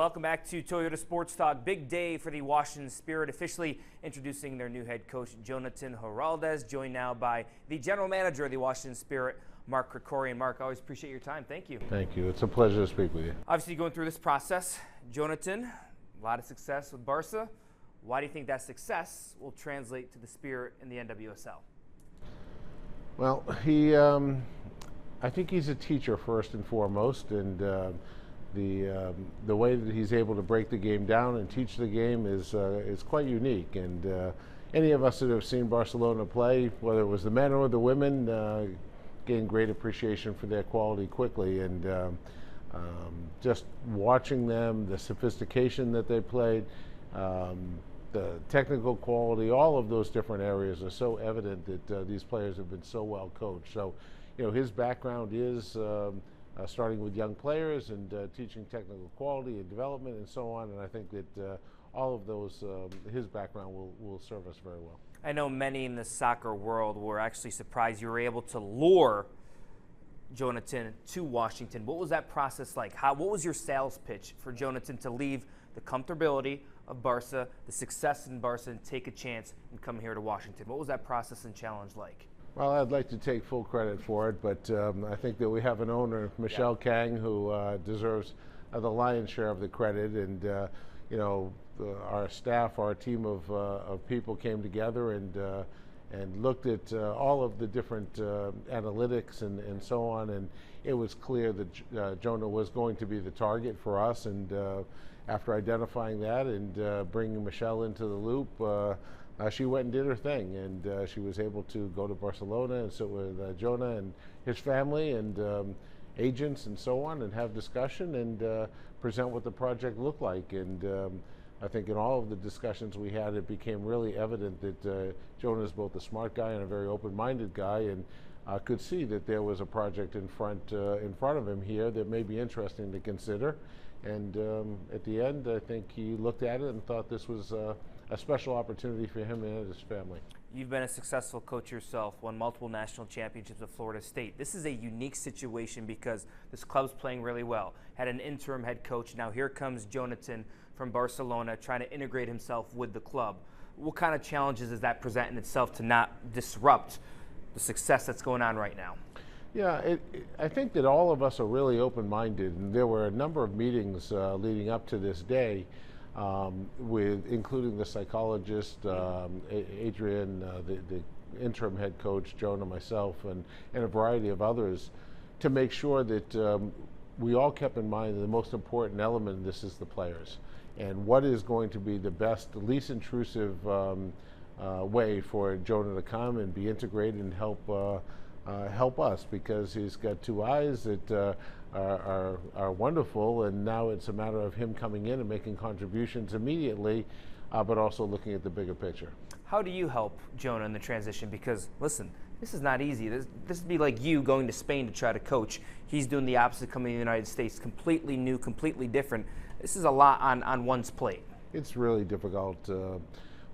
welcome back to Toyota Sports Talk. Big day for the Washington Spirit, officially introducing their new head coach, Jonatan Giraldez, joined now by the general manager of the Washington Spirit, Mark Krikorian. Mark, I always appreciate your time. Thank you. Thank you. It's a pleasure to speak with you. Obviously, going through this process, Jonatan, a lot of success with Barca. Why do you think that success will translate to the Spirit in the NWSL? Well, I think he's a teacher first and foremost, and the way that he's able to break the game down and teach the game is quite unique. And any of us that have seen Barcelona play, whether it was the men or the women, gained great appreciation for their quality quickly. And just watching them, the sophistication that they played, the technical quality, all of those different areas are so evident that these players have been so well coached. So, you know, his background is starting with young players and teaching technical quality and development and so on. And I think that all of those, his background will serve us very well. I know many in the soccer world were actually surprised you were able to lure Jonatan to Washington. What was that process like? What was your sales pitch for Jonatan to leave the comfortability of Barca, the success in Barca, and take a chance and come here to Washington? What was that process and challenge like? Well, I'd like to take full credit for it, but I think that we have an owner, Michelle Kang, who deserves the lion's share of the credit. And you know, our staff, our team of people came together and looked at all of the different analytics and so on, and it was clear that Jonah was going to be the target for us. And after identifying that and bringing Michelle into the loop, she went and did her thing, and she was able to go to Barcelona and sit with Jonah and his family and agents and so on, and have discussion and present what the project looked like. And I think in all of the discussions we had, it became really evident that Jonah is both a smart guy and a very open-minded guy, and could see that there was a project in front of him here that may be interesting to consider. And at the end, I think he looked at it and thought this was a special opportunity for him and his family. You've been a successful coach yourself, won multiple national championships with Florida State. This is a unique situation because this club's playing really well. Had an interim head coach. Now here comes Jonatan from Barcelona trying to integrate himself with the club. What kind of challenges does that present in itself to not disrupt the success that's going on right now? Yeah, I think that all of us are really open-minded, and there were a number of meetings leading up to this day, including the psychologist, Adrian, the interim head coach, Jonah, myself, and a variety of others, to make sure that we all kept in mind that the most important element in this is the players, and what is going to be the best, least intrusive way for Jonah to come and be integrated and help us, because he's got two eyes that are wonderful, and now it's a matter of him coming in and making contributions immediately, but also looking at the bigger picture. How do you help Jonah in the transition? Because listen, this is not easy. This would be like you going to Spain to try to coach. He's doing the opposite, coming to the United States, completely new, completely different. This is a lot on one's plate. It's really difficult,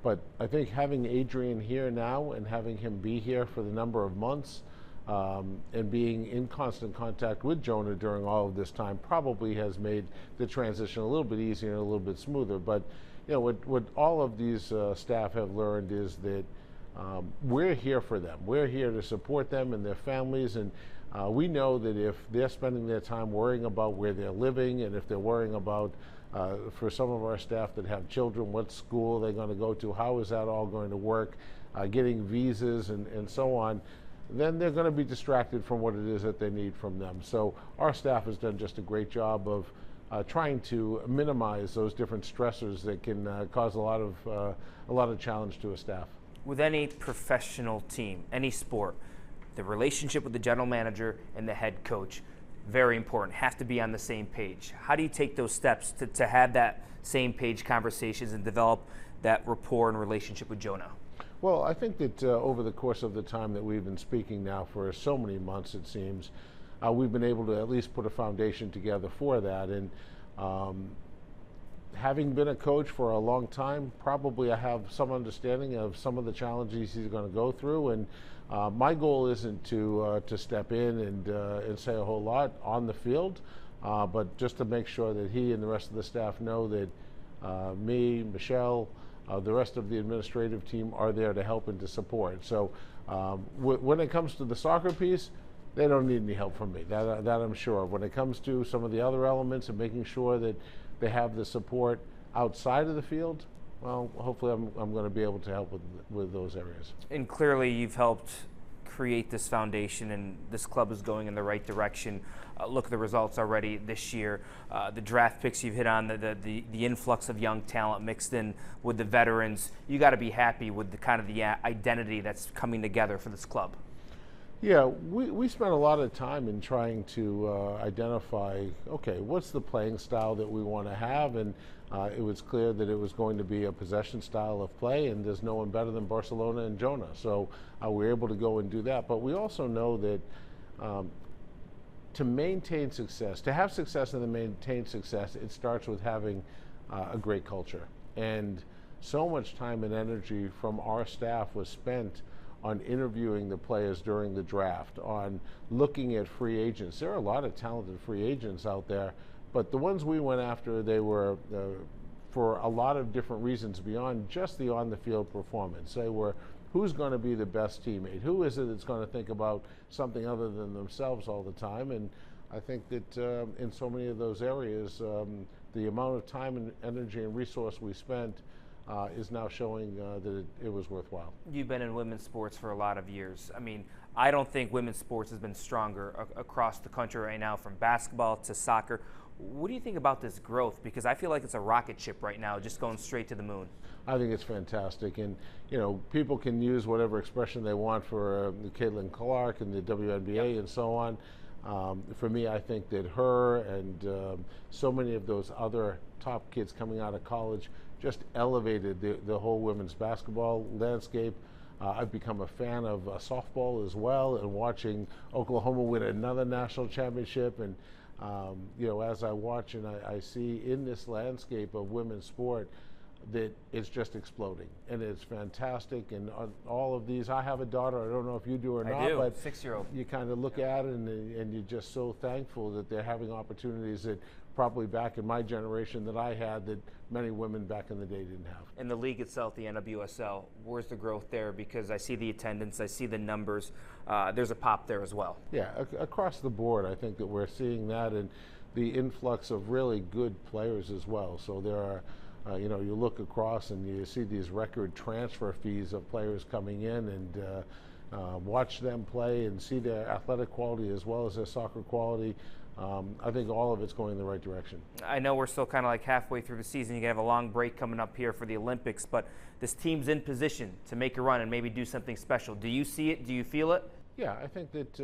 but I think having Adrian here now and having him be here for the number of months, and being in constant contact with Jonah during all of this time probably has made the transition a little bit easier and a little bit smoother. But you know, what all of these staff have learned is that we're here for them. We're here to support them and their families, and we know that if they're spending their time worrying about where they're living, and if they're worrying about, for some of our staff that have children, what school they're going to go to, how is that all going to work, getting visas and so on, then they're going to be distracted from what it is that they need from them. So our staff has done just a great job of trying to minimize those different stressors that can cause a lot of challenge to a staff. With any professional team, any sport, the relationship with the general manager and the head coach, very important, have to be on the same page. How do you take those steps to have that same page conversations and develop that rapport and relationship with Jonah? Well, I think that over the course of the time that we've been speaking now for so many months, it seems, we've been able to at least put a foundation together for that. And having been a coach for a long time, probably I have some understanding of some of the challenges he's going to go through. And my goal isn't to step in and say a whole lot on the field, but just to make sure that he and the rest of the staff know that me, Michelle, the rest of the administrative team are there to help and to support. So when it comes to the soccer piece, they don't need any help from me, that I'm sure. When it comes to some of the other elements and making sure that they have the support outside of the field, well, hopefully I'm going to be able to help with those areas. And clearly you've helped create this foundation, and this club is going in the right direction. Look at the results already this year. The draft picks you've hit on, the influx of young talent mixed in with the veterans. You got to be happy with the kind of the identity that's coming together for this club. Yeah, we spent a lot of time in trying to identify, okay, what's the playing style that we want to have, and it was clear that it was going to be a possession style of play, and there's no one better than Barcelona and Jonah. So we were able to go and do that. But we also know that to maintain success, to have success and to maintain success, it starts with having a great culture. And so much time and energy from our staff was spent on interviewing the players during the draft, on looking at free agents. There are a lot of talented free agents out there, but the ones we went after, they were for a lot of different reasons beyond just the on-the-field performance. They were, who's going to be the best teammate? Who is it that's going to think about something other than themselves all the time? And I think that in so many of those areas, the amount of time and energy and resource we spent is now showing that it was worthwhile. You've been in women's sports for a lot of years. I mean, I don't think women's sports has been stronger across the country right now, from basketball to soccer. What do you think about this growth? Because I feel like it's a rocket ship right now, just going straight to the moon. I think it's fantastic, and you know, people can use whatever expression they want for Caitlin Clark and the WNBA and so on. For me, I think that her and so many of those other top kids coming out of college just elevated the whole women's basketball landscape. I've become a fan of softball as well, and watching Oklahoma win another national championship. And you know, as I watch and I see in this landscape of women's sport, that it's just exploding, and it's fantastic. And all of these, I have a daughter, I don't know if you do or not. I do, but 6-year-old. You kind of look at it and you're just so thankful that they're having opportunities that probably back in my generation that I had, that many women back in the day didn't have. And the league itself, the NWSL, where's the growth there? Because I see the attendance, I see the numbers. There's a pop there as well. Yeah, across the board, I think that we're seeing that, and the influx of really good players as well. So there are, you know, you look across and you see these record transfer fees of players coming in, and watch them play and see their athletic quality as well as their soccer quality. I think all of it's going in the right direction. I know we're still kind of like halfway through the season. You have a long break coming up here for the Olympics, but this team's in position to make a run and maybe do something special. Do you see it? Do you feel it? Yeah, I think that,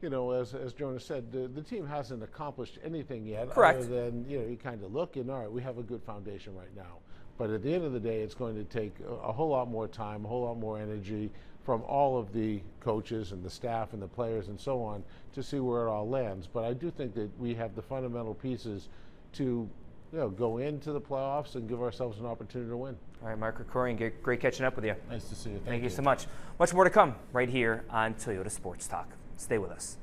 you know, as Jonah said, the team hasn't accomplished anything yet. Correct. Other than, you know, you kind of look and, all right, we have a good foundation right now. But at the end of the day, it's going to take a whole lot more time, a whole lot more energy from all of the coaches and the staff and the players and so on to see where it all lands. But I do think that we have the fundamental pieces to, you know, go into the playoffs and give ourselves an opportunity to win. All right, Mark Krikorian, great catching up with you. Nice to see you. Thank you so much. Much more to come right here on Toyota Sports Talk. Stay with us.